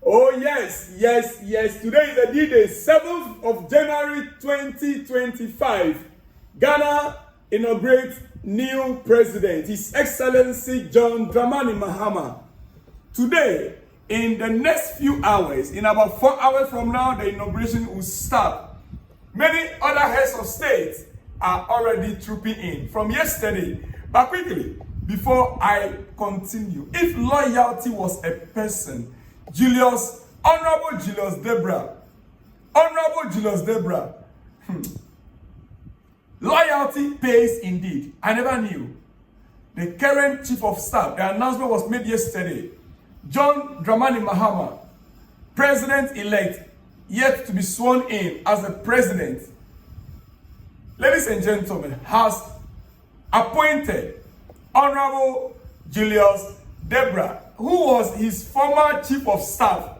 Oh yes. Today is the D-Day, 7th of January 2025. Ghana inaugurates new president, His Excellency John Dramani Mahama. Today, in the next few hours, in about 4 hours from now, the inauguration will start. Many other heads of state are already trooping in from yesterday. But quickly, before I continue, if loyalty was a person, Honorable Julius Debra, loyalty pays indeed. I never knew. The current chief of staff, the announcement was made yesterday. John Dramani Mahama, president-elect, yet to be sworn in as the president, ladies and gentlemen, has appointed Honorable Julius Debra, who was his former chief of staff,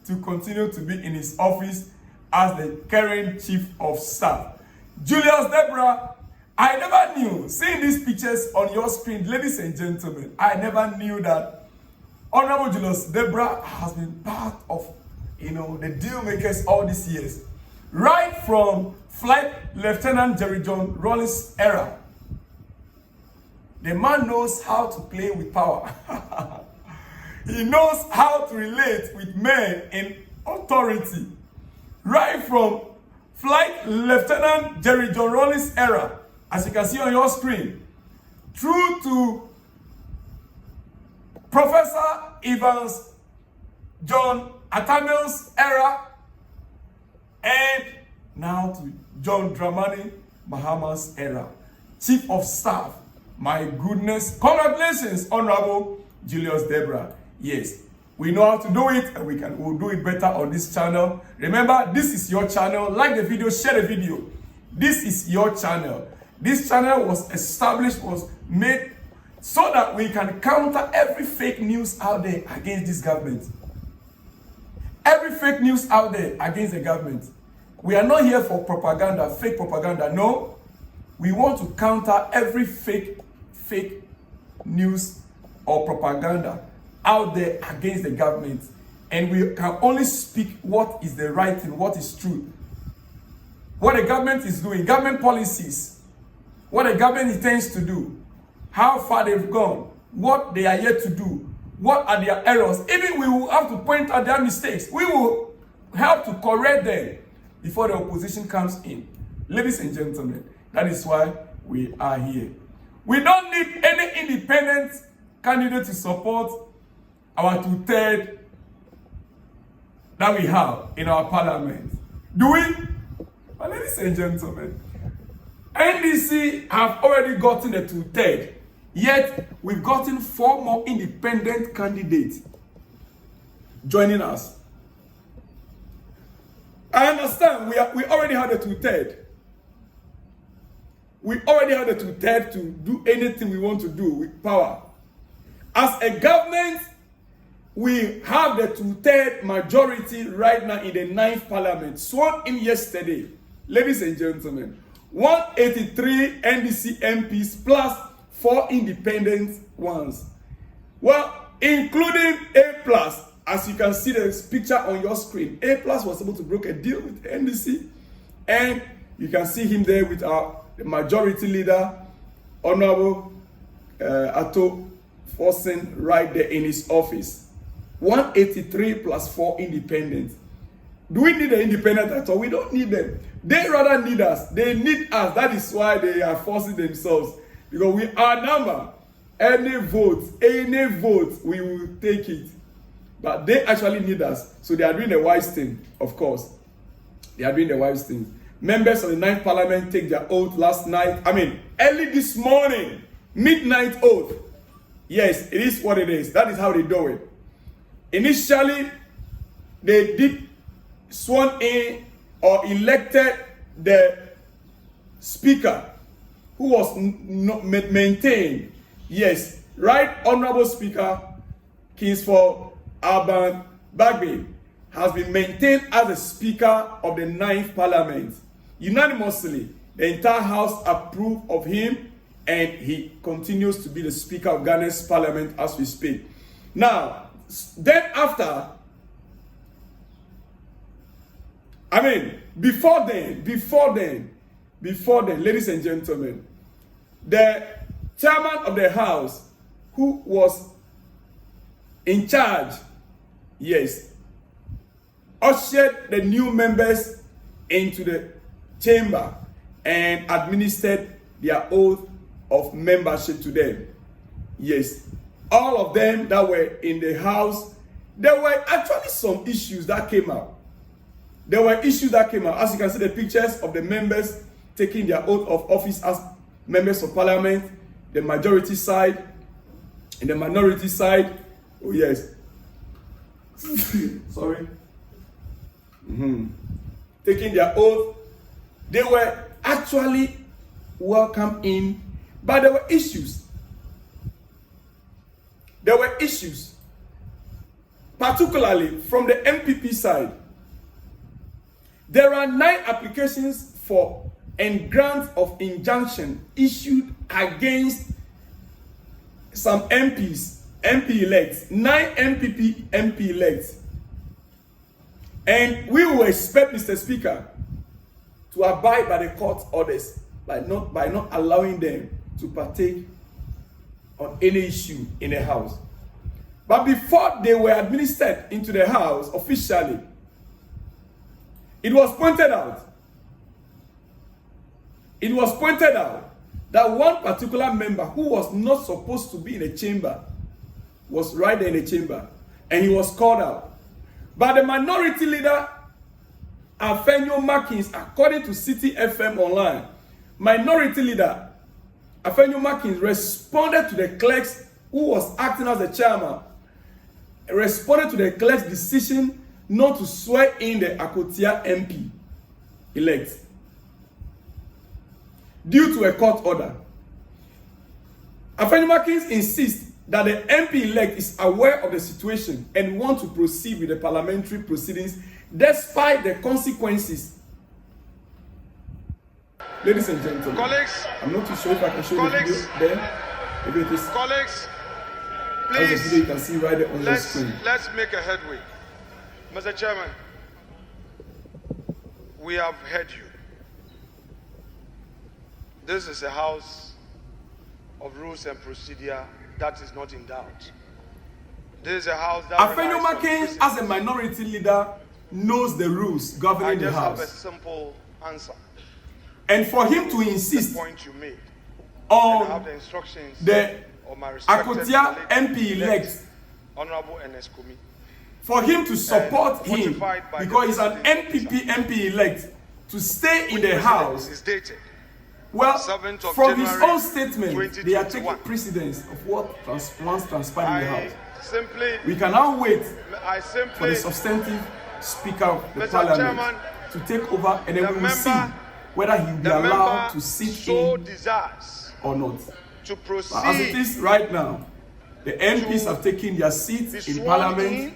to continue to be in his office as the current chief of staff. Julius Debra, I never knew, seeing these pictures on your screen, ladies and gentlemen, I never knew that Honorable Julius Debra has been part of, the deal makers all these years. Right from Flight Lieutenant Jerry John Rawlings' era. The man knows how to play with power. He knows how to relate with men in authority. Right from Flight Lieutenant Jerry John Rawlings' era, as you can see on your screen, through to Professor Evans John Atamil's era, and now to John Dramani Mahama's era. Chief of Staff. My goodness. Congratulations, Honorable Julius Debra. Yes, we know how to do it, and we'll do it better on this channel. Remember, this is your channel. Like the video, share the video. This is your channel. This channel was established, was made so that we can counter every fake news out there against this government. Every fake news out there against the government. We are not here for propaganda, fake propaganda. No. We want to counter every fake news or propaganda out there against the government. And we can only speak what is the right thing, what is true. What the government is doing, government policies, what the government intends to do, how far they've gone, what they are yet to do, what are their errors. Even we will have to point out their mistakes. We will help to correct them before the opposition comes in. Ladies and gentlemen, that is why we are here. We don't need any independent candidate to support our two-thirds that we have in our parliament. Do we? But ladies and gentlemen, NDC have already gotten the two-thirds. Yet, we've gotten 4 more independent candidates joining us. I understand we already had a two-thirds. We already had a two-thirds to do anything we want to do with power. As a government, we have the two-thirds majority right now in the 9th parliament, sworn in yesterday. Ladies and gentlemen, 183 NDC MPs plus 4 independent ones. Well, including A+, as you can see this picture on your screen. A+ was able to broker a deal with the NDC, and you can see him there with our majority leader, Honorable Ato Forsen, right there in his office. 183 plus 4 independent. Do we need the independent at all? We don't need them. They rather need us. They need us. That is why they are forcing themselves. Because we outnumber. Any vote, we will take it. But they actually need us. So they are doing the wise thing, of course. They are doing the wise thing. Members of the 9th parliament take their oath early this morning. Midnight oath. Yes, it is what it is. That is how they do it. Initially, they did sworn in or elected the speaker, who was maintained. Yes, Right Honorable Speaker Kingsford Alban Bagbe has been maintained as the Speaker of the 9th Parliament. Unanimously, the entire House approved of him, and he continues to be the Speaker of Ghana's Parliament as we speak. Now, then after, I mean, before then, ladies and gentlemen, the chairman of the house who was in charge, yes, ushered the new members into the chamber and administered their oath of membership to them. Yes, all of them that were in the house, there were actually some issues that came out. As you can see the pictures of the members taking their oath of office as members of parliament, the majority side and the minority side. Oh yes. Sorry. Taking their oath. They were actually welcomed in, but there were issues. Particularly from the MPP side. There are 9 applications for and grant of injunction issued against some MP elects, 9 MP elects. And we will expect, Mr. Speaker, to abide by the court orders by not allowing them to partake on any issue in the house. But before they were administered into the house officially, it was pointed out that one particular member who was not supposed to be in the chamber was right there in the chamber, and he was called out. But the minority leader, Afenyo Markins, according to City FM Online, minority leader Afenyo Markins responded to the clerks who was acting as the chairman, responded to the clerk's decision not to swear in the Akotia MP elect due to a court order. Afenyo Markins insists that the MP elect is aware of the situation and want to proceed with the parliamentary proceedings despite the consequences. Ladies and gentlemen, colleagues, I'm not too sure if I can show the video there. Maybe it is. Colleagues, That's the please, video you can see right there on your screen. let's make a headway. Mr. Chairman, we have heard you. This is a house of rules and procedure that is not in doubt. This is a house that Afenyo Markins, as a minority leader, knows the rules governing the house. I just have a simple answer. And for him to insist the point you made, on have the instructions the of my respected Akotia MP elect, Honorable Eneskomi, for him to support him because he's an MP elect to stay in the house. Is dated. Well, 7th of from his January own statement, they are taking 2021. precedence of what once transpired in the house. Simply, We can now wait I for simply, the substantive Speaker of the Mr. Parliament Chairman, to take over, and then the we will see member- whether he will be the allowed member to sit so in desires or not. to proceed. But as it is right now, the MPs have taken their seats be in sworn Parliament,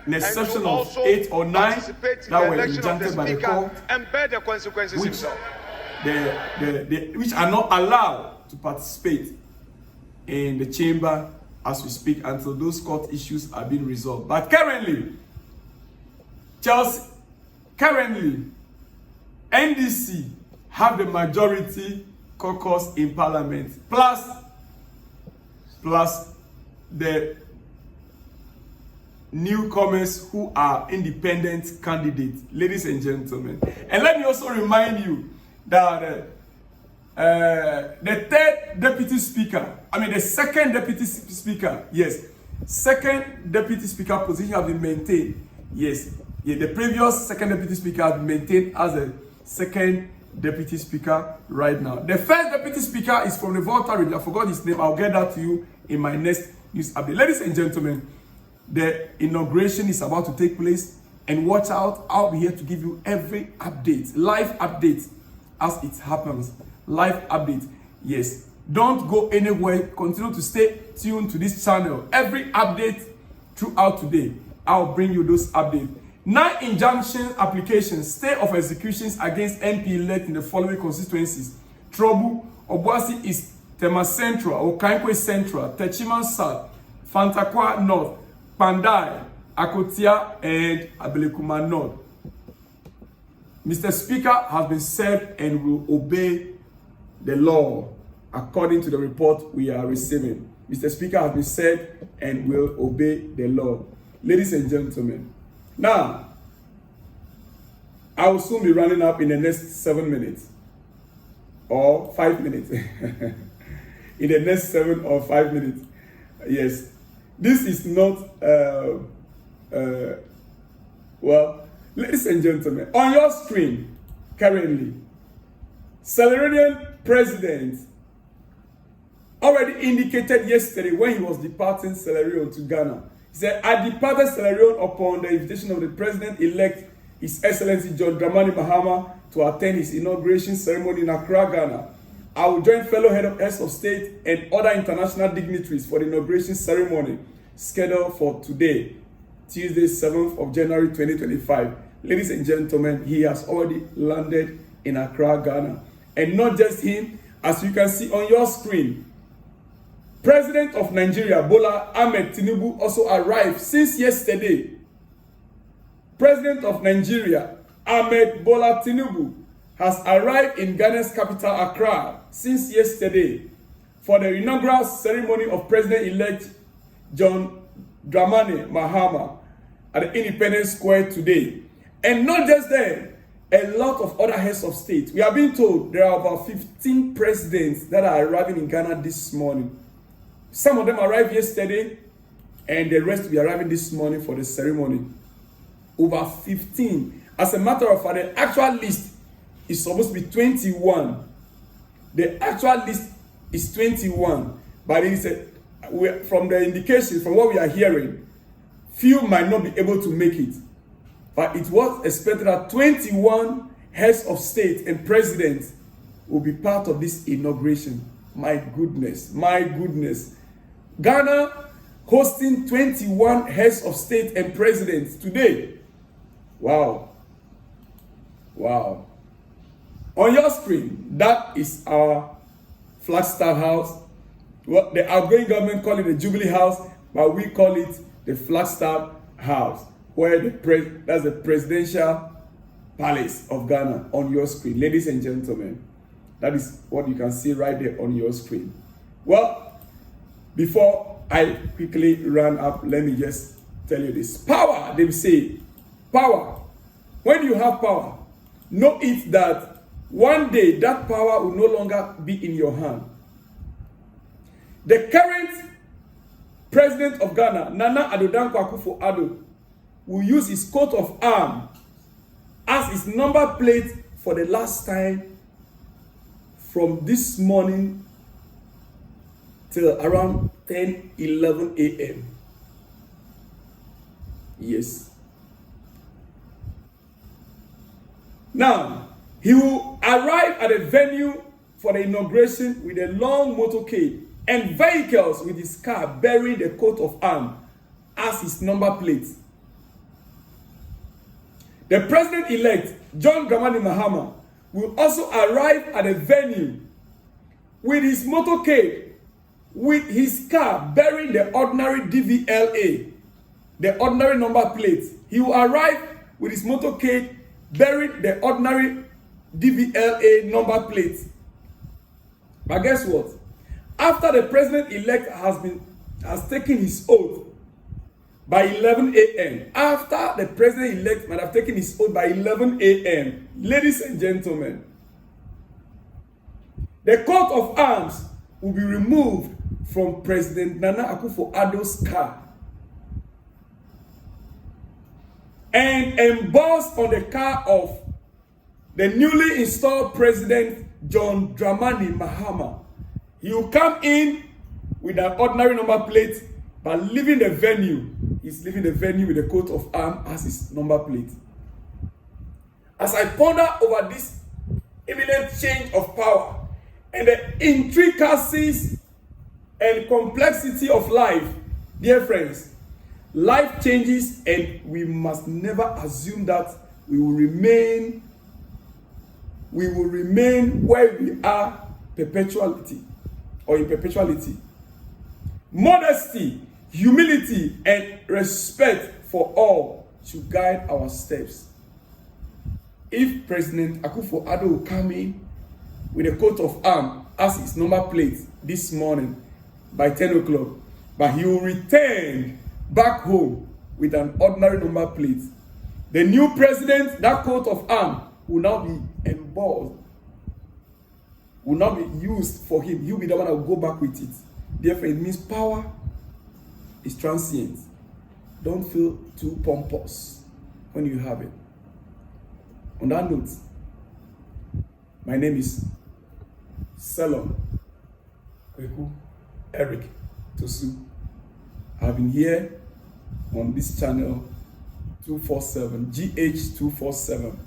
in a and section to of also 8 or 9 participate in that the were election of the injuncted by the Speaker court, and bear the consequences which himself. which are not allowed to participate in the chamber as we speak until those court issues are being resolved. But currently, NDC have the majority caucus in Parliament, plus the newcomers who are independent candidates, ladies and gentlemen. And let me also remind you that the third deputy speaker, the second deputy speaker, yes, second deputy speaker position has been maintained. Yes, the previous second deputy speaker has been maintained as a second deputy speaker right now. The first deputy speaker is from the Volta region. I forgot his name. I'll get that to you in my next news update. Ladies and gentlemen, the inauguration is about to take place, and watch out. I'll be here to give you every update, live update as it happens. Live update. Yes, don't go anywhere. Continue to stay tuned to this channel. Every update throughout today, I'll bring you those updates. 9 injunction applications, stay of executions against MP elect in the following constituencies: Trobu, Obuasi East, Tema Central, Okankwe Central, Techiman South, Fantakwa North, Pandai, Akotia, and Abelekuma North. Mr. Speaker has been served and will obey the law according to the report we are receiving. Mr. Speaker has been served and will obey the law. Ladies and gentlemen, now, I will soon be running up in the next 7 minutes or 5 minutes. In the next 7 or 5 minutes. Yes. This is not, well, ladies and gentlemen, on your screen currently, Salarian President already indicated yesterday when he was departing Salarian to Ghana. He said, I departed Salarian upon the invitation of the President-elect, His Excellency John Dramani Mahama, to attend his inauguration ceremony in Accra, Ghana. I will join fellow heads of state and other international dignitaries for the inauguration ceremony scheduled for today, Tuesday, 7th of January 2025. Ladies and gentlemen, he has already landed in Accra, Ghana. And not just him, as you can see on your screen, President of Nigeria, Bola Ahmed Tinubu, also arrived since yesterday. President of Nigeria, Ahmed Bola Tinubu, has arrived in Ghana's capital, Accra, since yesterday for the inaugural ceremony of President-elect John Dramani Mahama at the Independence Square today. And not just there, a lot of other heads of state. We are being told there are about 15 presidents that are arriving in Ghana this morning. Some of them arrived yesterday, and the rest will be arriving this morning for the ceremony. Over 15. As a matter of fact, the actual list is supposed to be 21. The actual list is 21. But it is from the indications, from what we are hearing, few might not be able to make it. But it was expected that 21 heads of state and presidents will be part of this inauguration. My goodness, my goodness. Ghana hosting 21 heads of state and presidents today. Wow. Wow. On your screen, that is our Flagstaff House. Well, the outgoing government call it the Jubilee House, but we call it the Flagstaff House, where that's the presidential palace of Ghana on your screen. Ladies and gentlemen, that is what you can see right there on your screen. Well, before I quickly run up, let me just tell you this. Power, they say, power. When you have power, know it that one day that power will no longer be in your hand. The current president of Ghana, Nana Addo Dankwa Akufo-Addo, will use his coat of arms as his number plate for the last time from this morning till around 10-11 a.m. Yes. Now, he will arrive at a venue for the inauguration with a long motorcade and vehicles with his car bearing the coat of arms as his number plate. The president-elect, John Dramani Mahama, will also arrive at a venue with his motorcade, with his car bearing the ordinary DVLA, the ordinary number plate. He will arrive with his motorcade bearing the ordinary DVLA number plate. But guess what? After the president-elect has taken his oath by 11 a.m., after the president-elect might have taken his oath by 11 a.m., ladies and gentlemen, the coat of arms will be removed from President Nana Akufo-Addo's car and embossed on the car of the newly installed President John Dramani Mahama. He will come in with an ordinary number plate, but leaving the venue. He's leaving the venue with a coat of arms as his number plate. As I ponder over this imminent change of power and the intricacies and complexity of life, dear friends, life changes and we must never assume that we will remain where we are perpetuality or in perpetuality. Modesty, humility, and respect for all should guide our steps. if President Akufo-Addo will come in with a coat of arms as his number plate this morning by 10 o'clock, but he will return back home with an ordinary number plate, the new president, that coat of arms will now be embossed, will not be used for him. He will be the one that will go back with it. Therefore, it means power is transient. Don't feel too pompous when you have it. On that note, my name is Selon Kweku Eric Tosu. I've been here on this channel 247, GH247,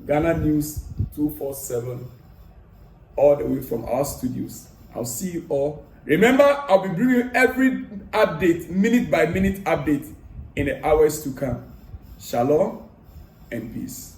Ghana News 247, all the way from our studios. I'll see you all. Remember, I'll be bringing you every update, minute by minute update in the hours to come. Shalom and peace.